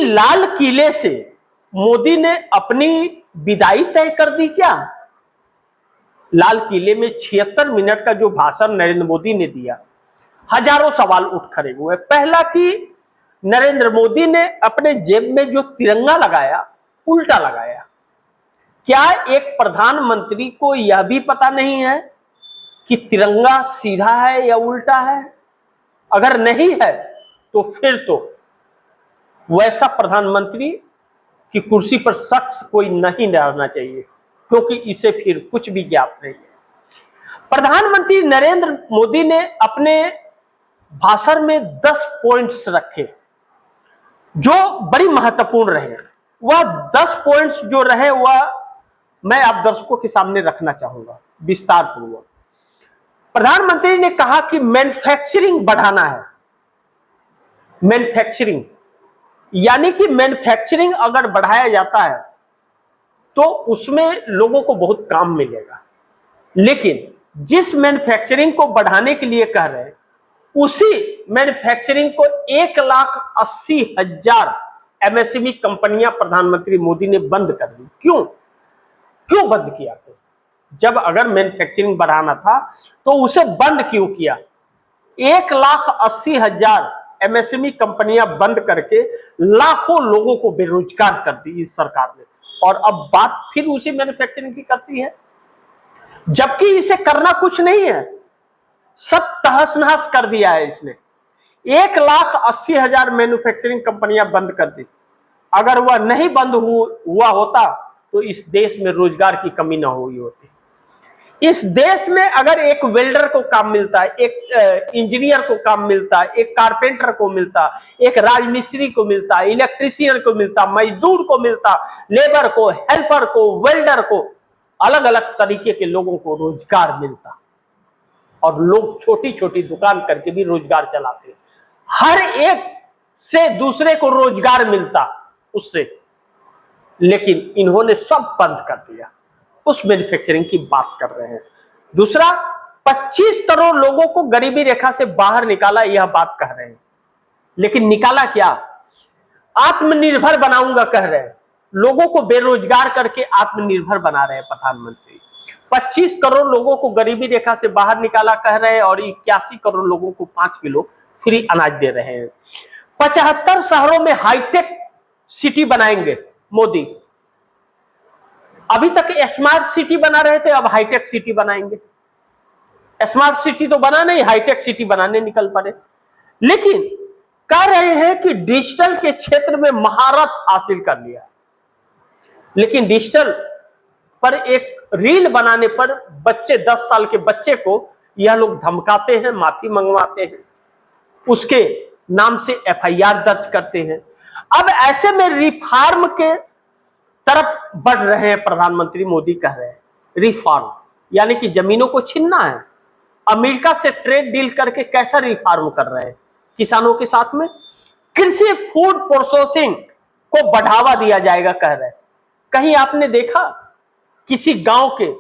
लाल किले से मोदी ने अपनी विदाई तय कर दी क्या? लाल किले में 76 मिनट का जो भाषण नरेंद्र मोदी ने दिया, हजारों सवाल उठ खड़े हुए। पहला कि नरेंद्र मोदी ने अपने जेब में जो तिरंगा लगाया, उल्टा लगाया। क्या एक प्रधानमंत्री को यह भी पता नहीं है कि तिरंगा सीधा है या उल्टा है? अगर नहीं है तो फिर तो वैसा प्रधानमंत्री की कुर्सी पर शख्स कोई नहीं रहना चाहिए, क्योंकि इसे फिर कुछ भी ज्ञात नहीं है। प्रधानमंत्री नरेंद्र मोदी ने अपने भाषण में 10 पॉइंट्स रखे जो बड़ी महत्वपूर्ण रहे। वह 10 पॉइंट्स जो रहे वह मैं आप दर्शकों के सामने रखना चाहूंगा विस्तार पूर्वक। प्रधानमंत्री ने कहा कि मैन्युफैक्चरिंग बढ़ाना है। मैन्युफैक्चरिंग यानी कि मैन्युफैक्चरिंग अगर बढ़ाया जाता है तो उसमें लोगों को बहुत काम मिलेगा। लेकिन जिस मैन्युफैक्चरिंग को बढ़ाने के लिए कह रहे हैं, उसी मैन्युफैक्चरिंग को 1,80,000 एमएसएमई कंपनियां प्रधानमंत्री मोदी ने बंद कर दी। क्यों बंद किया? तो जब अगर मैन्युफैक्चरिंग बढ़ाना था तो उसे बंद क्यों किया? 1,80,000 एमएसएमई कंपनियां बंद करके लाखों लोगों को बेरोजगार कर दी इस सरकार ने, और अब बात फिर उसी मैन्युफैक्चरिंग की करती है, जबकि इसे करना कुछ नहीं है। सब तहस नहस कर दिया है इसने। 1,80,000 मैन्युफैक्चरिंग कंपनियां बंद कर दी। अगर वह नहीं बंद हुआ होता तो इस देश में रोजगार की कमी ना हुई होती। इस देश में अगर एक वेल्डर को काम मिलता है, एक इंजीनियर को काम मिलता है, एक कारपेंटर को मिलता, एक राजमिस्त्री को मिलता, इलेक्ट्रीशियन को मिलता, मजदूर को मिलता, लेबर को, हेल्पर को, वेल्डर को, अलग अलग तरीके के लोगों को रोजगार मिलता, और लोग छोटी छोटी दुकान करके भी रोजगार चलाते। हर एक से दूसरे को रोजगार मिलता उससे, लेकिन इन्होंने सब बंद कर दिया। उस मैन्युफैक्चरिंग की बात कर रहे हैं। दूसरा, 25 करोड़ लोगों को गरीबी रेखा से बाहर निकाला, यह बात कह रहे हैं। लेकिन निकाला क्या? आत्मनिर्भर बनाऊंगा कह रहे हैं। लोगों को बेरोजगार करके आत्मनिर्भर बना रहे हैं प्रधानमंत्री। 25 करोड़ लोगों को गरीबी रेखा से बाहर निकाला कह रहे हैं, और 81 करोड़ लोगों को 5 किलो फ्री अनाज दे रहे हैं। 75 शहरों में हाईटेक सिटी बनाएंगे मोदी। अभी तक स्मार्ट सिटी बना रहे थे, अब हाईटेक सिटी बनाएंगे। स्मार्ट सिटी तो बना नहीं, हाईटेक सिटी बनाने निकल पड़े। लेकिन कह रहे हैं कि डिजिटल के क्षेत्र में महारत हासिल कर लिया। लेकिन डिजिटल पर एक रील बनाने पर बच्चे, 10 साल के बच्चे को यह लोग धमकाते हैं, माफी मंगवाते हैं, उसके नाम से एफआईआर दर्ज करते हैं। अब ऐसे में रिफॉर्म के तरफ बढ़ रहे हैं प्रधानमंत्री मोदी। कह रहे हैं रिफॉर्म यानी कि जमीनों को छीनना है। अमेरिका से ट्रेड डील करके कैसा रिफॉर्म कर रहे हैं? किसानों के साथ में कृषि फूड प्रोसेसिंग को बढ़ावा दिया जाएगा कह रहे हैं। कहीं आपने देखा किसी गांव के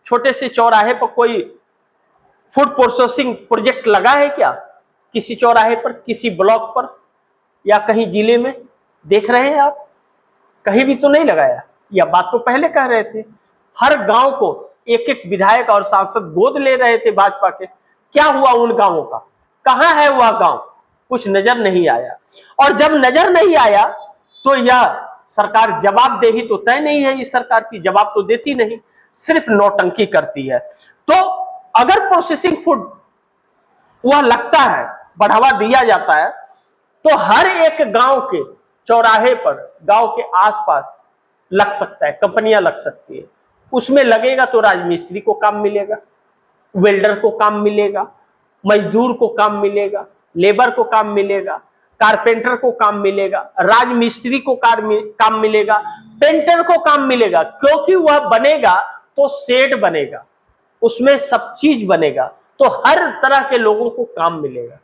छोटे से चौराहे पर कोई फूड प्रोसेसिंग प्रोजेक्ट लगा है क्या? किसी चौराहे पर, किसी ब्लॉक पर, या कहीं जिले में देख रहे हैं आप? कहीं भी तो नहीं लगाया। यह बात तो पहले कह रहे थे। हर गांव को एक एक विधायक और सांसद गोद ले रहे थे भाजपा के। क्या हुआ उन गांवों का? कहां है वह गांव? कुछ नजर नहीं आया। और जब नजर नहीं आया तो यह सरकार जवाबदेही तो तय नहीं है। इस सरकार की जवाब तो देती नहीं, सिर्फ नौटंकी करती है। तो अगर प्रोसेसिंग फूड वह लगता है, बढ़ावा दिया जाता है, तो हर एक गांव के चौराहे पर, गांव के आसपास लग सकता है, कंपनियां लग सकती है। उसमें लगेगा तो राजमिस्त्री को काम मिलेगा, वेल्डर को काम मिलेगा, मजदूर को काम मिलेगा, लेबर को काम मिलेगा, कारपेंटर को काम मिलेगा, राजमिस्त्री को काम मिलेगा, पेंटर को काम मिलेगा। क्योंकि वह बनेगा तो शेड बनेगा, उसमें सब चीज बनेगा, तो हर तरह के लोगों को काम मिलेगा,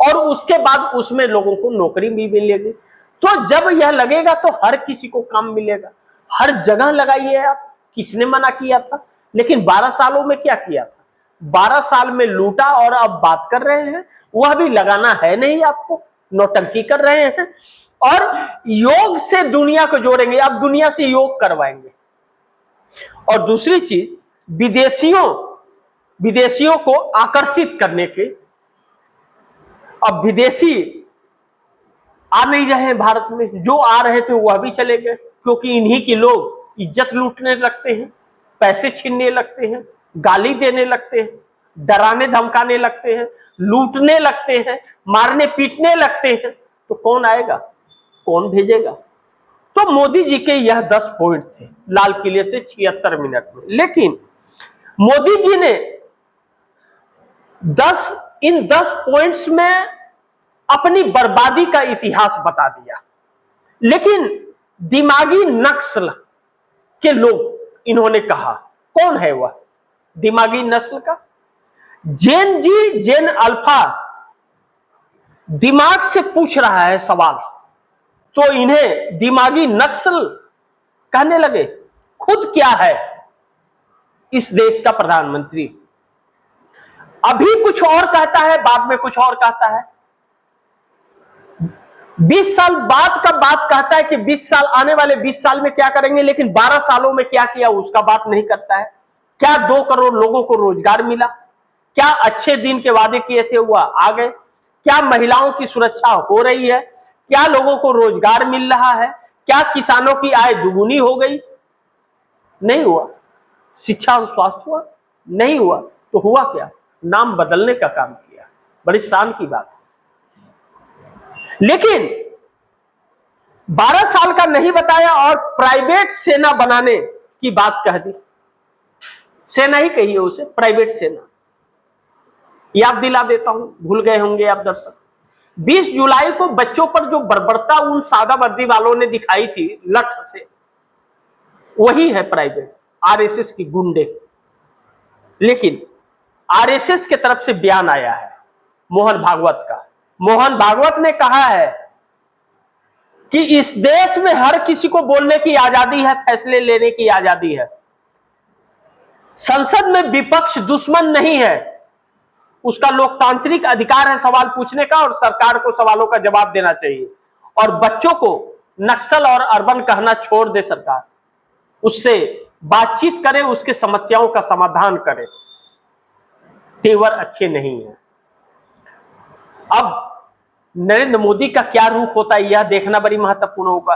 और उसके बाद उसमें लोगों को नौकरी भी मिलेगी। तो जब यह लगेगा तो हर किसी को काम मिलेगा। हर जगह लगाइए आप, किसने मना किया था? लेकिन 12 सालों में क्या किया था? 12 साल में लूटा, और अब बात कर रहे हैं वह भी लगाना है नहीं आपको, नौटंकी कर रहे हैं। और योग से दुनिया को जोड़ेंगे, अब दुनिया से योग करवाएंगे। और दूसरी चीज, विदेशियों को आकर्षित करने के, अब विदेशी आ नहीं रहे हैं भारत में, जो आ रहे थे वह भी चले गए, क्योंकि इन्हीं के लोग इज्जत लूटने लगते हैं, पैसे छीनने लगते हैं, गाली देने लगते हैं, डराने धमकाने लगते हैं, लूटने लगते हैं, मारने पीटने लगते हैं, तो कौन आएगा, कौन भेजेगा? तो मोदी जी के यह 10 पॉइंट थे लाल किले से 76 मिनट में। लेकिन मोदी जी ने इन 10 पॉइंट्स में अपनी बर्बादी का इतिहास बता दिया। लेकिन दिमागी नस्ल के लोग इन्होंने कहा, कौन है वह दिमागी नस्ल का? जेन जी, जेन अल्फा दिमाग से पूछ रहा है सवाल, तो इन्हें दिमागी नस्ल कहने लगे। खुद क्या है इस देश का प्रधानमंत्री? अभी कुछ और कहता है, बाद में कुछ और कहता है। 20 साल बाद का बात कहता है कि 20 साल आने वाले 20 साल में क्या करेंगे, लेकिन 12 सालों में क्या किया उसका बात नहीं करता है। क्या 2 करोड़ लोगों को रोजगार मिला? क्या अच्छे दिन के वादे किए थे वह आ गए? क्या महिलाओं की सुरक्षा हो रही है? क्या लोगों को रोजगार मिल रहा है? क्या किसानों की आय दुगुनी हो गई? नहीं हुआ। शिक्षा और स्वास्थ्य हुआ? नहीं हुआ। तो हुआ क्या? नाम बदलने का काम किया। बड़ी शान की बात। लेकिन 12 साल का नहीं बताया और प्राइवेट सेना बनाने की बात कह दी। सेना ही कही है उसे, प्राइवेट सेना। याद दिला देता हूं, भूल गए होंगे आप दर्शक। 20 जुलाई को बच्चों पर जो बर्बरता उन सादा वर्दी वालों ने दिखाई थी लठ से, वही है प्राइवेट, आरएसएस की गुंडे। लेकिन आरएसएस की तरफ से बयान आया है मोहन भागवत का। मोहन भागवत ने कहा है कि इस देश में हर किसी को बोलने की आजादी है, फैसले लेने की आजादी है। संसद में विपक्ष दुश्मन नहीं है, उसका लोकतांत्रिक अधिकार है सवाल पूछने का और सरकार को सवालों का जवाब देना चाहिए। और बच्चों को नक्सल और अर्बन कहना छोड़ दे सरकार, उससे बातचीत करे, उसके समस्याओं का समाधान करे। तेवर अच्छे नहीं है। अब नरेंद्र मोदी का क्या रुख होता है यह देखना बड़ी महत्वपूर्ण होगा।